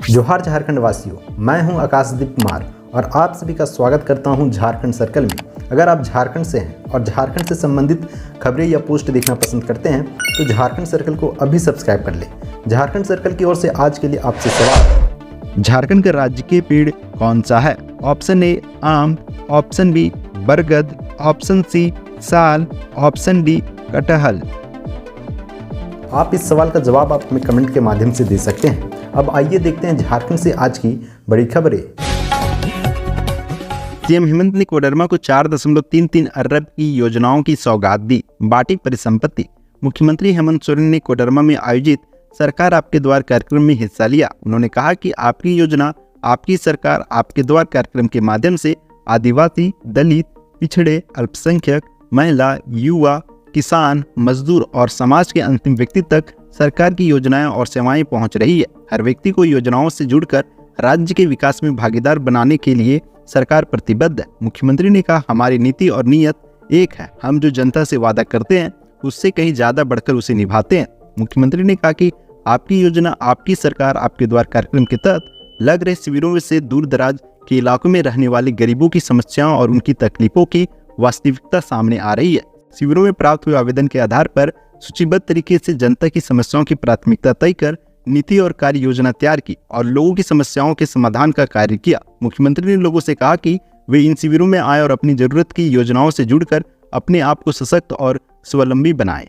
जोहार झारखंड वासियों, मैं हूं आकाशदीप कुमार और आप सभी का स्वागत करता हूं झारखंड सर्कल में। अगर आप झारखंड से हैं और झारखंड से संबंधित खबरें या पोस्ट देखना पसंद करते हैं तो झारखंड सर्कल को अभी सब्सक्राइब कर लें। झारखंड सर्कल की ओर से आज के लिए आपसे सवाल: झारखंड का राजकीय पेड़ कौन सा है? ऑप्शन ए आम, ऑप्शन बी बरगद, ऑप्शन सी साल, ऑप्शन डी कटहल। आप इस सवाल का जवाब आप हमें कमेंट के माध्यम से दे सकते हैं। अब आइए देखते हैं झारखंड से आज की बड़ी खबरें। सीएम हेमंत ने कोडरमा को 4.33 अरब की योजनाओं की सौगात दी, बांटी परिसंपत्ति। मुख्यमंत्री हेमंत सोरेन ने कोडरमा में आयोजित सरकार आपके द्वार कार्यक्रम में हिस्सा लिया। उन्होंने कहा कि आपकी योजना, आपकी सरकार आपके द्वार कार्यक्रम के माध्यम से आदिवासी, दलित, पिछड़े, अल्पसंख्यक, महिला, युवा, किसान, मजदूर और समाज के अंतिम व्यक्ति तक सरकार की योजनाएं और सेवाएं पहुंच रही है। हर व्यक्ति को योजनाओं से जुड़कर राज्य के विकास में भागीदार बनाने के लिए सरकार प्रतिबद्ध है। मुख्यमंत्री ने कहा, हमारी नीति और नीयत एक है। हम जो जनता से वादा करते हैं उससे कहीं ज्यादा बढ़कर उसे निभाते हैं। मुख्यमंत्री ने कहा कि आपकी योजना, आपकी सरकार आपके द्वार कार्यक्रम के तहत लग रहे शिविरों में से दूर दराज के इलाकों में रहने वाले गरीबों की समस्याओं और उनकी तकलीफों की वास्तविकता सामने आ रही है। शिविरों में प्राप्त हुए आवेदन के आधार पर सूचीबद्ध तरीके से जनता की समस्याओं की प्राथमिकता तय कर नीति और कार्य योजना तैयार की और लोगों की समस्याओं के समाधान का कार्य किया। मुख्यमंत्री ने लोगों से कहा कि वे इन शिविरों में आए और अपनी जरूरत की योजनाओं से जुड़कर अपने आप को सशक्त और स्वावलंबी बनाएं।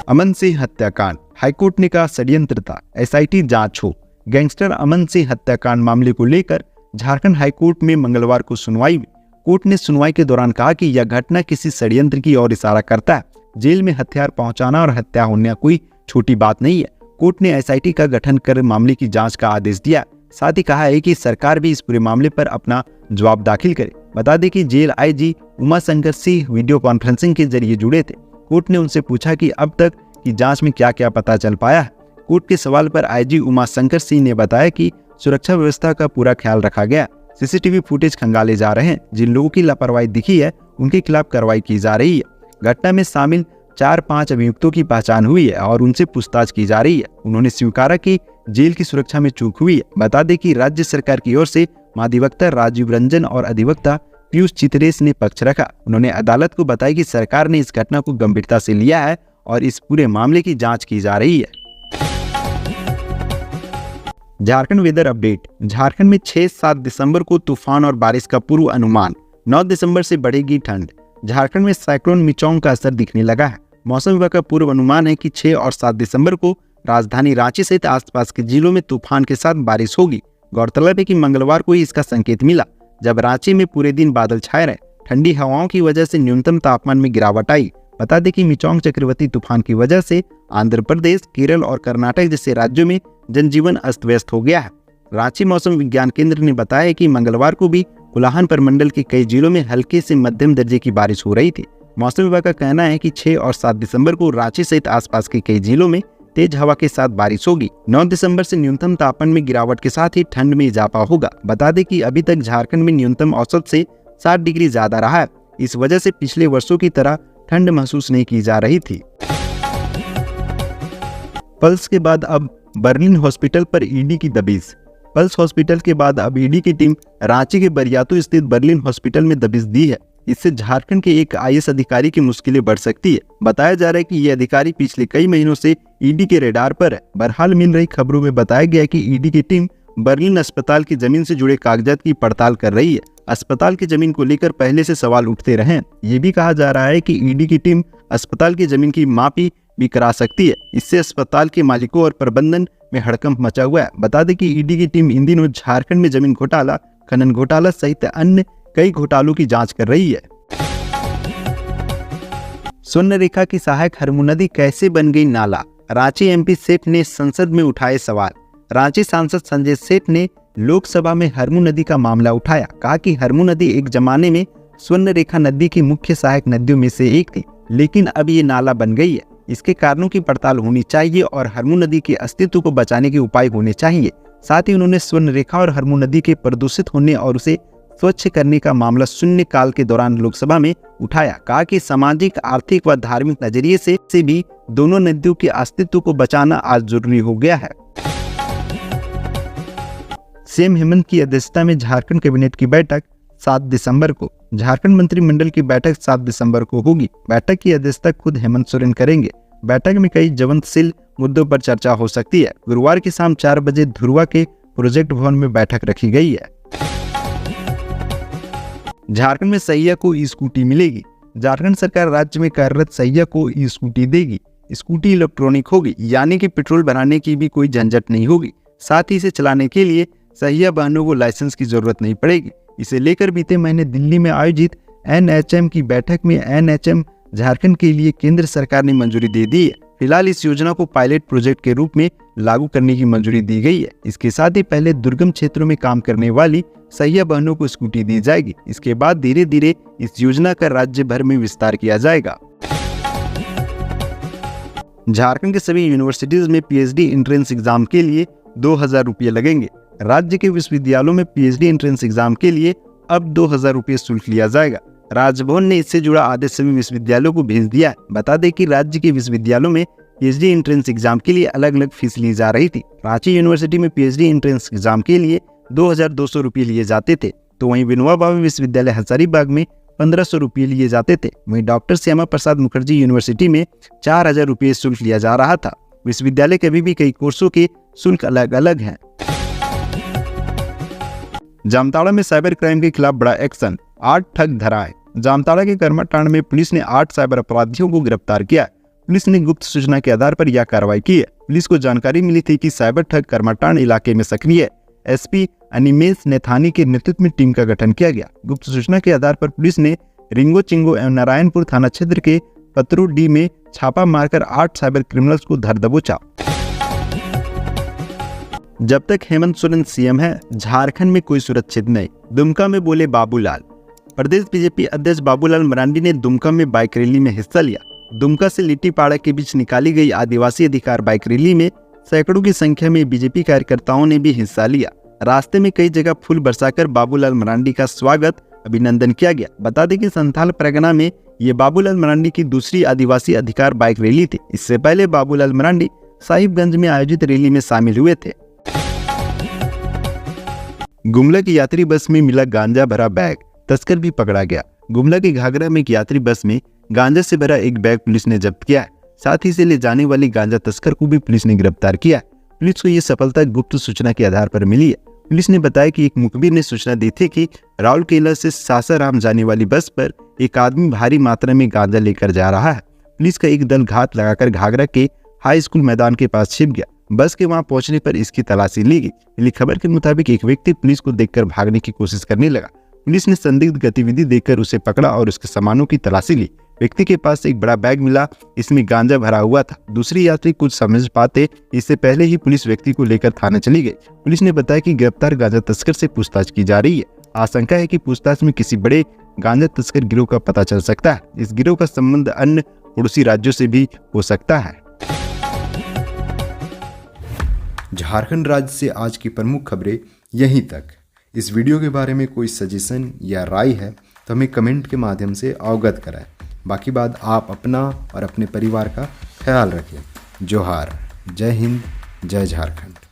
अमन सिंह हत्याकांड, हाईकोर्ट ने कहा षड्यंत्र था, एसआईटी जांच हो। गैंगस्टर अमन सिंह हत्याकांड मामले को लेकर झारखंड हाईकोर्ट में मंगलवार को सुनवाई हुई। कोर्ट ने सुनवाई के दौरान कहा कि यह घटना किसी षड्यंत्र की ओर इशारा करता है। जेल में हथियार पहुंचाना और हत्या होना कोई छोटी बात नहीं है। कोर्ट ने एसआईटी का गठन कर मामले की जांच का आदेश दिया। साथ ही कहा है कि सरकार भी इस पूरे मामले पर अपना जवाब दाखिल करे। बता दें कि जेल IG Uma Shankar Singh video conferencing के जरिए जुड़े थे। कोर्ट ने उनसे पूछा कि अब तक की जांच में क्या क्या पता चल पाया है। कोर्ट के सवाल पर आईजी उमा शंकर सिंह ने बताया कि सुरक्षा व्यवस्था का पूरा ख्याल रखा गया। सीसीटीवी फुटेज खंगाले जा रहे हैं। जिन लोगों की लापरवाही दिखी है उनके खिलाफ कार्रवाई की जा रही है। घटना में शामिल 4-5 अभियुक्तों की पहचान हुई है और उनसे पूछताछ की जा रही है। उन्होंने स्वीकारा कि जेल की सुरक्षा में चूक हुई है। बता दें कि राज्य सरकार की ओर से महाधिवक्ता राजीव रंजन और अधिवक्ता पीयूष चित्रेश ने पक्ष रखा। उन्होंने अदालत को बताया कि सरकार ने इस घटना को गंभीरता से लिया है और इस पूरे मामले की जाँच की जा रही है। Jharkhand weather update. झारखंड में 6-7 दिसंबर को तूफान और बारिश का पूर्व अनुमान। 9 दिसंबर से बढ़ेगी ठंड। झारखंड में साइक्लोन मिचोंग का असर दिखने लगा है। मौसम विभाग का पूर्व अनुमान है कि 6 और 7 दिसंबर को राजधानी रांची सहित आसपास के जिलों में तूफान के साथ बारिश होगी। गौरतलब है कि मंगलवार को ही इसका संकेत मिला, जब रांची में पूरे दिन बादल छाए रहे। ठंडी हवाओं की वजह से न्यूनतम तापमान में गिरावट आई। बता दें कि मिचोंग चक्रवाती तूफान की वजह से आंध्र प्रदेश, केरल और कर्नाटक जैसे राज्यों में जनजीवन अस्त व्यस्त हो गया है। रांची मौसम विज्ञान केंद्र ने बताया कि मंगलवार को भी कोल्हान प्रमंडल के कई जिलों में हल्के से मध्यम दर्जे की बारिश हो रही थी। मौसम विभाग का कहना है कि 6 और 7 दिसंबर को रांची सहित आसपास के कई जिलों में तेज हवा के साथ बारिश होगी। 9 दिसंबर से न्यूनतम तापमान में गिरावट के साथ ही ठंड में इजाफा होगा। बता दें कि अभी तक झारखंड में न्यूनतम औसत से 7 डिग्री ज्यादा रहा है। इस वजह से पिछले वर्षों की तरह ठंड महसूस नहीं की जा रही थी। पल्स के बाद अब बर्लिन हॉस्पिटल पर ईडी की दबिश। पल्स हॉस्पिटल के बाद अब ईडी की टीम रांची के बरियातू स्थित बर्लिन हॉस्पिटल में दबिश दी है। इससे झारखंड के एक आईएएस अधिकारी की मुश्किलें बढ़ सकती है। बताया जा रहा है कि ये अधिकारी पिछले कई महीनों से ईडी के रेडार पर है। बहरहाल मिल रही खबरों में बताया गया है कि ईडी की टीम बर्लिन अस्पताल की जमीन से जुड़े कागजात की पड़ताल कर रही है। अस्पताल की जमीन को लेकर पहले से सवाल उठते रहे। ये भी कहा जा रहा है कि ईडी की टीम अस्पताल की जमीन की मापी भी करा सकती है। इससे अस्पताल के मालिकों और प्रबंधन में हड़कंप मचा हुआ है। बता दें कि ईडी की टीम इन दिनों झारखंड में जमीन घोटाला, खनन घोटाला सहित अन्य कई घोटालों की जांच कर रही है। स्वर्ण रेखा की सहायक हरमू नदी कैसे बन गई नाला? रांची एमपी सेठ ने संसद में उठाए सवाल। रांची सांसद संजय सेठ ने लोकसभा में हरमू नदी का मामला उठाया। कहा कि हरमू नदी एक जमाने में स्वर्ण रेखा नदी की मुख्य सहायक नदियों में से एक थी, लेकिन अब ये नाला बन गई है। इसके कारणों की पड़ताल होनी चाहिए और हरमू नदी के अस्तित्व को बचाने के उपाय होने चाहिए। साथ ही उन्होंने स्वर्ण रेखा और हरमू नदी के प्रदूषित होने और उसे स्वच्छ करने का मामला शून्य काल के दौरान लोकसभा में उठाया। कहा कि सामाजिक, आर्थिक व धार्मिक नजरिए से भी दोनों नदियों के अस्तित्व को बचाना आज जरूरी हो गया है। सीएम हेमंत की अध्यक्षता में झारखंड कैबिनेट की बैठक 7 दिसंबर को, झारखंड मंत्रिमंडल की बैठक 7 दिसंबर को होगी। बैठक की अध्यक्षता खुद हेमंत सोरेन करेंगे। बैठक में कई ज्वलंतशील मुद्दों पर चर्चा हो सकती है। गुरुवार की शाम 4 बजे धुरवा के प्रोजेक्ट भवन में बैठक रखी गई है। झारखंड में सहिया को ई स्कूटी मिलेगी। झारखंड सरकार राज्य में कार्यरत सहिया को ई स्कूटी देगी। स्कूटी इलेक्ट्रॉनिक होगी, यानी कि पेट्रोल भराने की भी कोई झंझट नहीं होगी। साथ ही इसे चलाने के लिए सहिया वाहनों को लाइसेंस की जरूरत नहीं पड़ेगी। इसे लेकर बीते महीने दिल्ली में आयोजित NHM की बैठक में NHM झारखंड के लिए केंद्र सरकार ने मंजूरी दे दी है। फिलहाल इस योजना को पायलट प्रोजेक्ट के रूप में लागू करने की मंजूरी दी गई है। इसके साथ ही पहले दुर्गम क्षेत्रों में काम करने वाली सहिया वाहनों को स्कूटी दी जाएगी। इसके बाद धीरे धीरे इस योजना का राज्य भर में विस्तार किया जाएगा। झारखंड के सभी यूनिवर्सिटीज में PhD एंट्रेंस एग्जाम के लिए 2000 रुपये लगेंगे। राज्य के विश्वविद्यालयों में PhD एंट्रेंस एग्जाम के लिए अब 2000 रुपये शुल्क लिया जाएगा। राजभवन ने इससे जुड़ा आदेश सभी विश्वविद्यालयों को भेज दिया है। बता दें कि राज्य के विश्वविद्यालयों में PhD एंट्रेंस एग्जाम के लिए अलग अलग फीस ली जा रही थी। रांची यूनिवर्सिटी में PhD एंट्रेंस एग्जाम के लिए 2200 रुपये लिए जाते थे, तो वहीं विनोबा भावे विश्वविद्यालय हजारीबाग में 1500 रुपये लिए जाते थे। वहीं डॉक्टर श्यामा प्रसाद मुखर्जी यूनिवर्सिटी में 4000 रुपये शुल्क लिया जा रहा था। विश्वविद्यालय के अभी भी कई कोर्सों के शुल्क अलग अलग हैं। जामताड़ा में साइबर क्राइम के खिलाफ बड़ा एक्शन, 8 ठग धराए। जामताड़ा के कर्माटांड में पुलिस ने 8 साइबर अपराधियों को गिरफ्तार किया। पुलिस ने गुप्त सूचना के आधार पर यह कार्रवाई की है। पुलिस को जानकारी मिली थी कि साइबर ठग कर्माटांड इलाके में सक्रिय है। SP अनिमेश नेथानी के नेतृत्व में टीम का गठन किया गया। गुप्त सूचना के आधार पर पुलिस ने रिंगो चिंगो एवं नारायणपुर थाना क्षेत्र के पतरू डी में छापा मारकर 8 साइबर क्रिमिनल्स को धर दबोचा। जब तक हेमंत सोरेन CM है, झारखंड में कोई सुरक्षित नहीं, दुमका में बोले बाबूलाल। प्रदेश BJP अध्यक्ष बाबूलाल मरांडी ने दुमका में बाइक रैली में हिस्सा लिया। दुमका से लिट्टीपाड़ा के बीच निकाली गई आदिवासी अधिकार बाइक रैली में सैकड़ों की संख्या में BJP कार्यकर्ताओं ने भी हिस्सा लिया। रास्ते में कई जगह फूल बरसाकर बाबूलाल मरांडी का स्वागत अभिनंदन किया गया। बता दें कि संथाल परगना में ये बाबूलाल मरांडी की दूसरी आदिवासी अधिकार बाइक रैली थी। इससे पहले बाबूलाल मरांडी साहिबगंज में आयोजित रैली में शामिल हुए थे। गुमला की यात्री बस में मिला गांजा भरा बैग, तस्कर भी पकड़ा गया। गुमला के घाघरा में एक यात्री बस में गांजा से भरा एक बैग पुलिस ने जब्त किया है। साथ ही इसे ले जाने वाली गांजा तस्कर को भी पुलिस ने गिरफ्तार किया। पुलिस को यह सफलता गुप्त सूचना के आधार पर मिली है। पुलिस ने बताया कि एक मुखबिर ने सूचना दी थी कि राउरकेला से सासाराम जाने वाली बस पर एक आदमी भारी मात्रा में गांजा लेकर जा रहा है। पुलिस का एक दल घात लगाकर घाघरा के हाई स्कूल मैदान के पास छिप गया। बस के वहां पहुंचने पर इसकी तलाशी ली गई। मिली खबर के मुताबिक एक व्यक्ति पुलिस को देखकर भागने की कोशिश करने लगा। पुलिस ने संदिग्ध गतिविधि देखकर उसे पकड़ा और उसके सामानों की तलाशी ली। व्यक्ति के पास एक बड़ा बैग मिला, इसमें गांजा भरा हुआ था। दूसरी यात्री कुछ समझ पाते इससे पहले ही पुलिस व्यक्ति को लेकर थाने चली गई। पुलिस ने बताया कि गिरफ्तार गांजा तस्कर से पूछताछ की जा रही है। आशंका है कि पूछताछ में किसी बड़े गांजा तस्कर गिरोह का पता चल सकता है। इस गिरोह का संबंध अन्य पड़ोसी राज्यों से भी हो सकता है। झारखंड राज्य से आज की प्रमुख खबरें यहीं तक। इस वीडियो के बारे में कोई सजेशन या राय है तो हमें कमेंट के माध्यम से अवगत कराएं। बाकी बात आप अपना और अपने परिवार का ख्याल रखें। जोहार, जय हिंद, जय झारखंड।